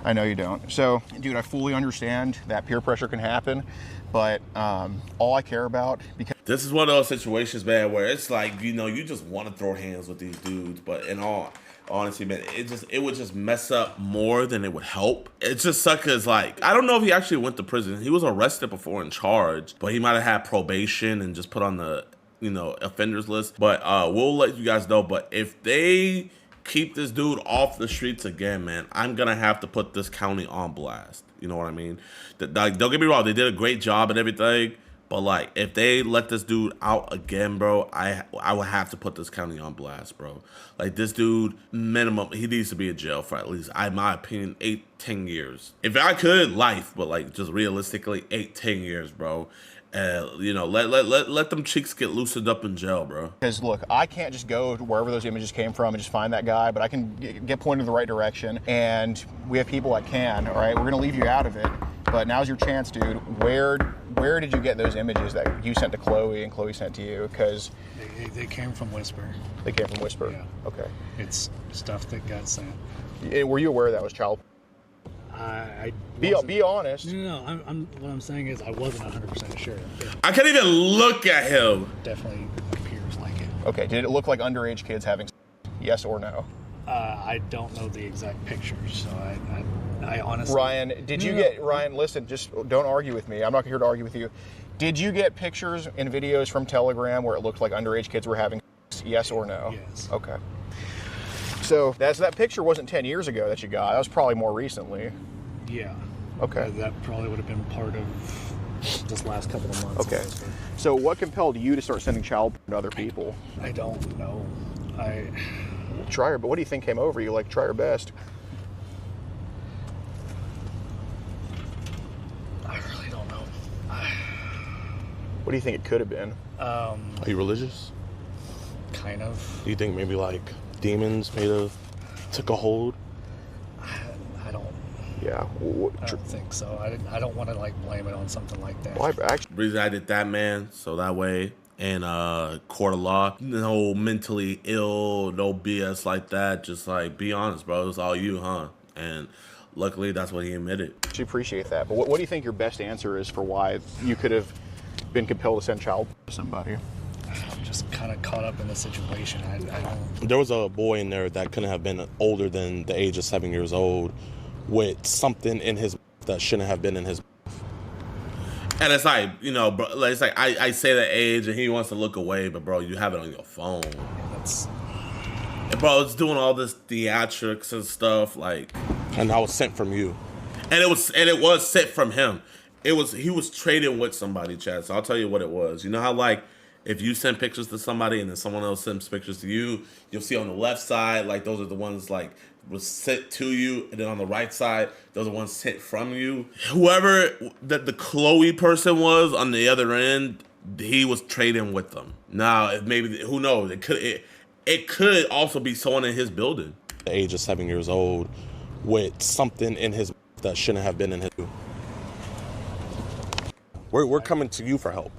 I know you don't. So, dude, I fully understand that peer pressure can happen, but all I care about, because this is one of those situations, man, where it's like, you know, you just want to throw hands with these dudes, but in all honesty, man, it would just mess up more than it would help. It just sucks because, like, I don't know if he actually went to prison. He was arrested before and charged, but he might have had probation and just put on the, offenders list. But we'll let you guys know. But if they keep this dude off the streets again, man, I'm gonna have to put this county on blast. You know what I mean? Like, don't get me wrong, they did a great job and everything. But like, if they let this dude out again, bro, I would have to put this county on blast, bro. Like, this dude, minimum, he needs to be in jail for at least, in my opinion, 8-10 years. If I could, life, but like, just realistically, 8-10 years, bro. Let them cheeks get loosened up in jail, bro. Because look, I can't just go to wherever those images came from and just find that guy, but I can get pointed in the right direction. And we have people that can. All right, we're gonna leave you out of it, but now's your chance, dude. Where did you get those images that you sent to Chloe and Chloe sent to you? Because They came from Whisper. they came from Whisper. Yeah. Okay. It's stuff that got sent. Were you aware that was child? Be honest. No. What I'm saying is I wasn't 100% sure. It I can't even look at him. definitely appears like it. Okay. Did it look like underage kids having sex? Yes or no? I don't know the exact pictures, so I honestly. Ryan, did you get Ryan? Listen, just don't argue with me. I'm not here to argue with you. Did you get pictures and videos from Telegram where it looked like underage kids were having sex? Yes or no? Yes. Okay. So that picture wasn't 10 years ago that you got. That was probably more recently. Yeah. Okay. That probably would have been part of this last couple of months. Okay. So what compelled you to start sending child porn to other people? I don't know. But what do you think came over you? Like, try your best. I really don't know. What do you think it could have been? Are you religious? Kind of. Do you think maybe like demons may have took a hold? I don't. Yeah. I don't think so. I don't want to like blame it on something like that. Well, actually, Reason I did that, man, so that way in court of law, no mentally ill, no BS like that. Just like, be honest, bro. It's all you, huh? And luckily, that's what he admitted. appreciate that. But what do you think your best answer is for why you could have been compelled to send child porn to somebody? I'm just kind of caught up in the situation. I don't. There was a boy in there that couldn't have been older than the age of 7 years old with something in his that shouldn't have been in his. And it's like, bro, it's like I say the age and he wants to look away, but bro, you have it on your phone. That's. And bro, it's doing all this theatrics and stuff, like. And I was sent from you. And it was sent from him. He was trading with somebody, Chad. So I'll tell you what it was. You know how like if you send pictures to somebody and then someone else sends pictures to you, you'll see on the left side, like those are the ones like was sent to you, and then on the right side, those are the ones sent from you. Whoever that the Chloe person was on the other end, he was trading with them. Now, maybe who knows? It could also be someone in his building. The age of 7 years old with something in his that shouldn't have been in his. We're coming to you for help.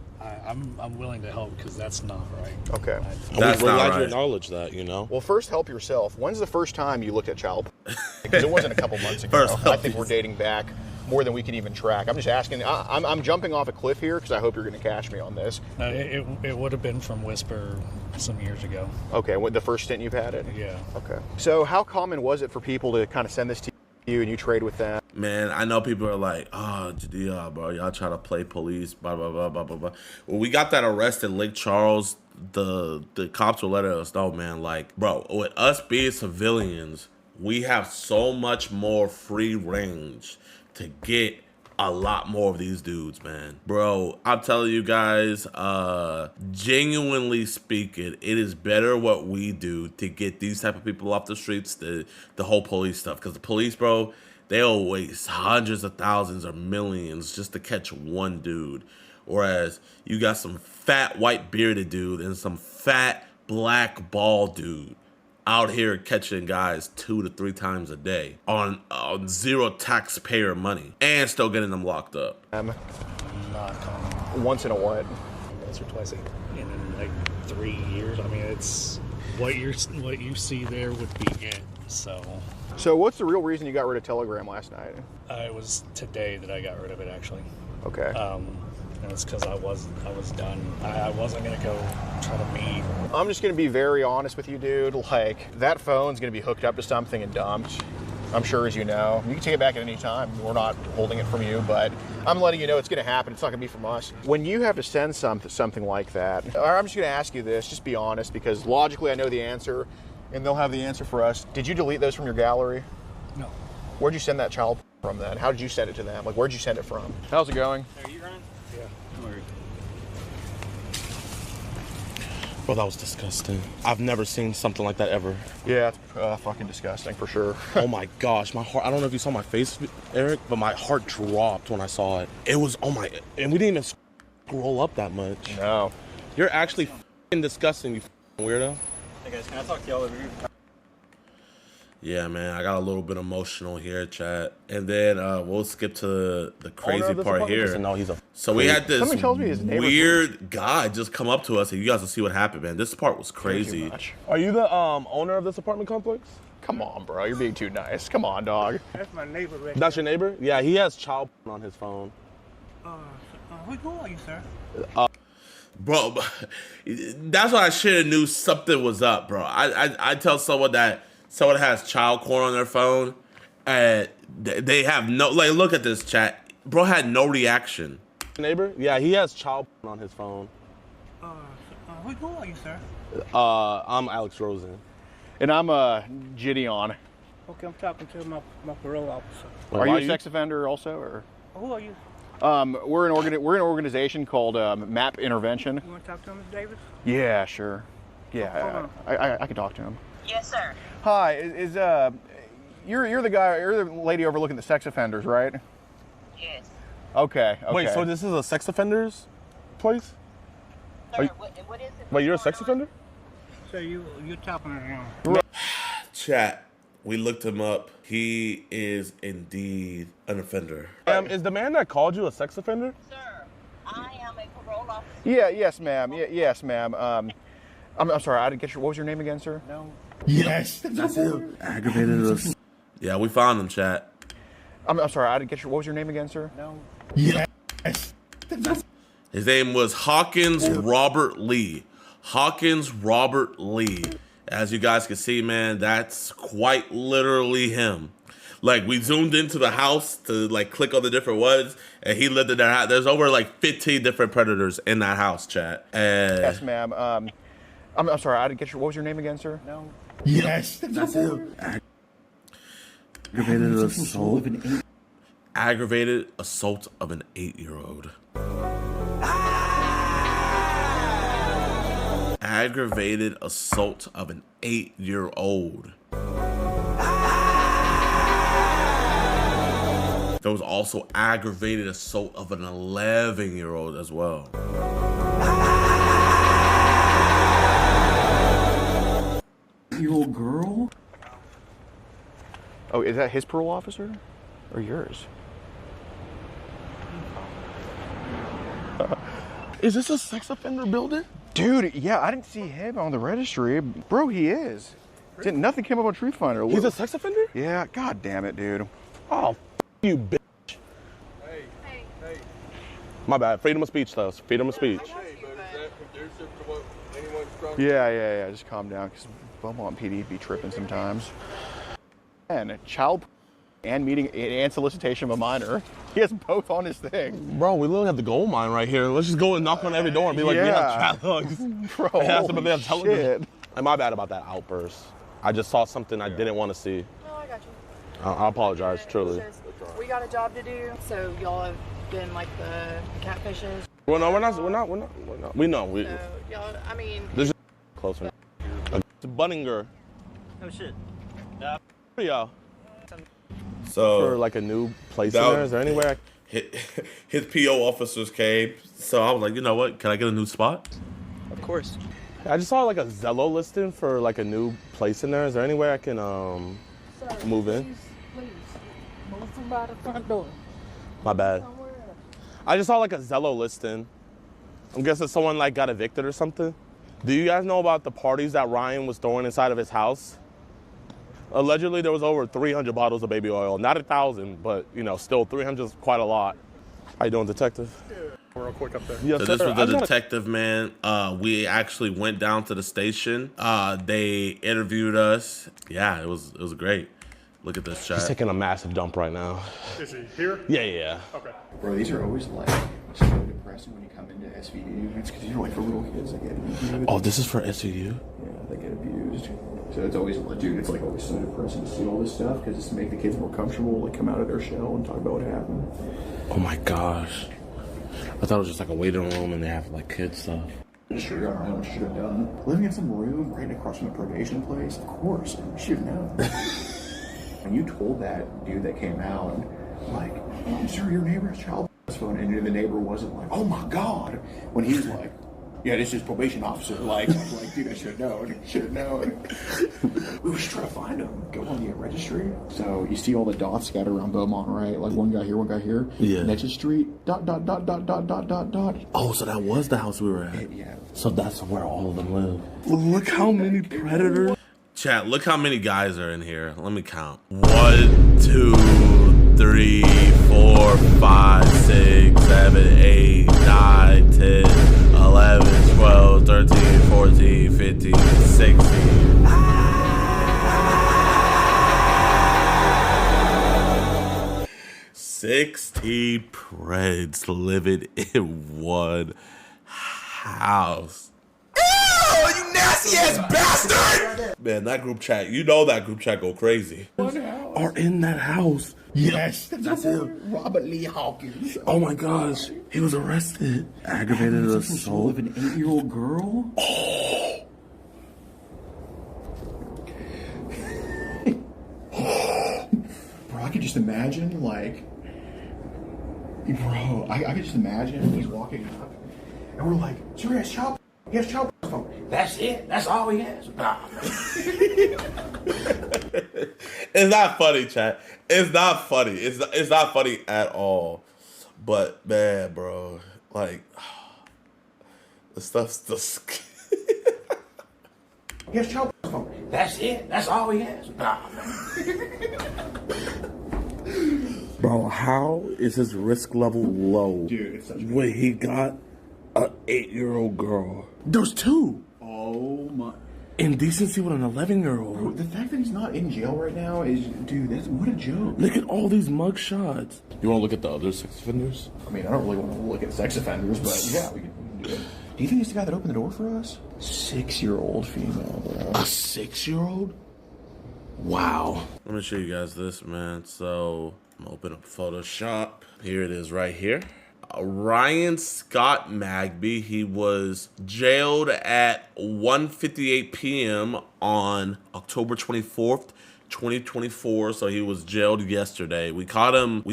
I'm willing to help because that's not right. Okay. And That's we're not glad right. you acknowledge that, you know? Well, first help yourself. When's the first time you looked at child porn? Because it wasn't a couple months ago. First help I think we're dating back more than we can even track. I'm just asking. I'm jumping off a cliff here because I hope you're going to catch me on this. It would have been from Whisper some years ago. Okay, the first stint you've had it? Yeah. Okay. So how common was it for people to kind of send this to you and you trade with them? Man, I know people are like, oh, JiDion, bro, y'all try to play police, blah, blah, blah, blah, blah, blah. When we got that arrest in Lake Charles, the cops were letting us know, man, like, bro, with us being civilians, we have so much more free range to get a lot more of these dudes, man. Bro, I'm telling you guys, genuinely speaking, it is better what we do to get these type of people off the streets, the whole police stuff. Because the police, bro, they'll waste hundreds of thousands or millions just to catch one dude. Whereas you got some fat white bearded dude and some fat black bald dude out here catching guys 2 to 3 times a day on zero taxpayer money and still getting them locked up. Not common. Once in a what? Once or twice in like 3 years. I mean, it's what you see there would be it. So what's the real reason you got rid of Telegram last night? It was today that I got rid of it actually. Okay. And it's because I was done. I wasn't gonna go try to meet. I'm just gonna be very honest with you, dude. Like, that phone's gonna be hooked up to something and dumped. I'm sure, as you know. You can take it back at any time. We're not holding it from you, but I'm letting you know it's going to happen. It's not going to be from us. When you have to send something like that, I'm just going to ask you this, just be honest, because logically I know the answer, and they'll have the answer for us. Did you delete those from your gallery? No. Where'd you send that child from then? How did you send it to them? Like, where'd you send it from? How's it going? Are you Ryan? Yeah. I'm worried. Bro, that was disgusting. I've never seen something like that ever. Yeah, it's fucking disgusting for sure. Oh my gosh, my heart, I don't know if you saw my face, Eric, but my heart dropped when I saw it. It was, oh my, and we didn't even scroll up that much. No. You're actually f***ing disgusting, you f***ing weirdo. Hey guys, can I talk to y'all over here? Yeah, man, I got a little bit emotional here, chat. And then we'll skip to the crazy Owner of this part apartment? here. No, he's a So we had this Somebody tells me his neighbor- weird guy just come up to us, and you guys will see what happened, man. This part was Too crazy. much. Are you the owner of this apartment complex? Come on, bro. You're being too nice. Come on, dog. That's my neighbor right That's your neighbor? Yeah, he has child on his phone. Who are you, sir? Bro, that's why I should have knew something was up, bro. I tell someone that someone has child porn on their phone, and they have no, like, look at this, chat. Bro had no reaction. Neighbor? Yeah, he has child on his phone. Who are you, sir? I'm Alex Rosen. And I'm JiDion. Okay, I'm talking to my parole officer. Are you a sex offender also, or? Who are you? We're an organization called MAP Intervention. You want to talk to him, Mr. Davis? Yeah, sure. Hold Yeah, on. I can talk to him. Yes, sir. Hi, you're the guy, you're the lady overlooking the sex offenders, right? Yes. Okay. Wait, so this is a sex offender's place? Sir, you- what is it? Wait, you're a sex offender? So you're talking to him. Chat, we looked him up. He is indeed an offender. Is the man that called you a sex offender? Sir, I am a parole officer. Yes, ma'am. Yes, ma'am. I'm sorry, I didn't get your, what was your name again, sir? No. Yes, that's him. Aggravated us. Yeah, we found him, chat. I'm sorry, I didn't get your, what was your name again, sir? No. Yes. His name was Hawkins Robert Lee. Hawkins Robert Lee. As you guys can see, man, that's quite literally him. Like, we zoomed into the house to, like, click on the different ones, and he lived in that house. There's over, like, 15 different predators in that house, chat. Yes, ma'am. I'm sorry, I didn't get your, what was your name again, sir? No. Yes, that's him. Aggravated assault. Aggravated assault of an 8-year-old. Aggravated assault of an 8-year-old. There was also aggravated assault of an 11-year-old as well. Your girl? Oh, is that his parole officer? Or yours? Is this a sex offender building? Dude, yeah, I didn't see him on the registry. Bro, he is. Nothing came up on Truth Finder. He's a sex offender? Yeah, god damn it, dude. Oh, you bitch. Hey. My bad. Freedom of speech, though. Freedom of speech. Yeah, just calm down, because Beaumont PD be tripping sometimes. And child and meeting and solicitation of a minor. He has both on his thing. Bro, we literally have the gold mine right here. Let's just go and knock on every door and be like, we have chat logs. Bro, It has to be on holy television. shit. And my bad about that outburst. I just saw something I didn't want to see. No, I got you. I apologize, truly. We got a job to do, so y'all have been like the catfishes. Well, no, we're not. We know. We So y'all, I mean, this is closer. It's Bunninger. Oh shit. For y'all. So For like a new place that in there. was- Is there anywhere? his PO officers came, so I was like, you know what? Can I get a new spot? Of course. I just saw like a Zello listing for like a new place in there. Is there any way I can move in? Please, move from by the front door. My bad. Somewhere else. I just saw like a Zello listing. I'm guessing someone like got evicted or something. Do you guys know about the parties that Ryan was throwing inside of his house? Allegedly, there was over 300 bottles of baby oil. Not 1,000, but you know, still 300 is quite a lot. How you doing, detective? Real quick up there. Yes, So this sir. was the detective, man. We actually went down to the station. They interviewed us. Yeah, it was great. Look at this He's chat. taking a massive dump right now. Is he here? Yeah. Okay. Bro, these are always like so depressing when you come into SVU. It's because you're like for little kids that get abused. Oh, this is for SVU? Yeah, they get abused. So it's always, dude, it's like always so depressing to see all this stuff because it's to make the kids more comfortable, like come out of their shell and talk about what happened. Oh my gosh. I thought it was just like a waiting room and they have like kids stuff. Should have known. Should have done. Living in some room right across from the probation place, of course. Should have known. When you told that dude that came out, like, oh, sir, your neighbor has child phone, and the neighbor wasn't like, oh my god, when he was like, yeah, this is probation officer. Like, dude, I should have known. Should have known. We were just trying to find him. Go on the registry. So you see all the dots scattered around Beaumont, right? Like one guy here, one guy here. Yeah. Next street. Dot. Oh, so that was the house we were at. Yeah. So that's where all of them live. Look how many predators. Chat, look how many guys are in here. Let me count. 1, 2, 3, 4, 5, 6, 7, 8, 9, 10, 11, 12, 13, 14, 15, 16. 16 Preds living in one house. You nasty ass bastard! Man, that group chat, you know that group chat go crazy. Are in that house. Yes, that's him. Robert Lee Hawkins. Oh my gosh. He was arrested. Aggravated assault of an 8-year-old girl. Bro, I could just imagine, like, bro, I could just imagine he's walking up, and we're like, sure, he has child. He has child phone. That's it. That's all he has. Nah. It's not funny, chat. It's not funny. It's not funny at all. But man, bro, like the stuff's just. He has child phone. That's it. That's all he has. Nah. Bro, how is his risk level low? Dude, it's such a when he got an 8-year-old girl. There's 2. Oh my. Indecency with an 11-year-old. The fact that he's not in jail right now is, dude, that's what a joke. Look at all these mug shots. You want to look at the other sex offenders? I mean, I don't really want to look at sex offenders, but yeah, we can do it. Do you think he's the guy that opened the door for us? 6-year-old female, bro. A 6-year-old? Wow. Let me show you guys this, man. So I'm gonna open up Photoshop. Here it is right here. Ryan Scott Magby, he was jailed at 1:58 p.m. on October 24th, 2024. So he was jailed yesterday. We caught him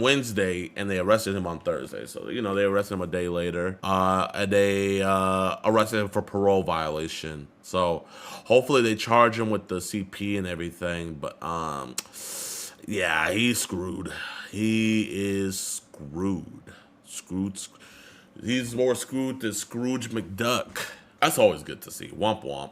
Wednesday and they arrested him on Thursday. So, you know, they arrested him a day later. And they arrested him for parole violation. So hopefully they charge him with the CP and everything. But yeah, he's screwed. He is screwed. He's more screwed than Scrooge McDuck. That's always good to see. Womp womp.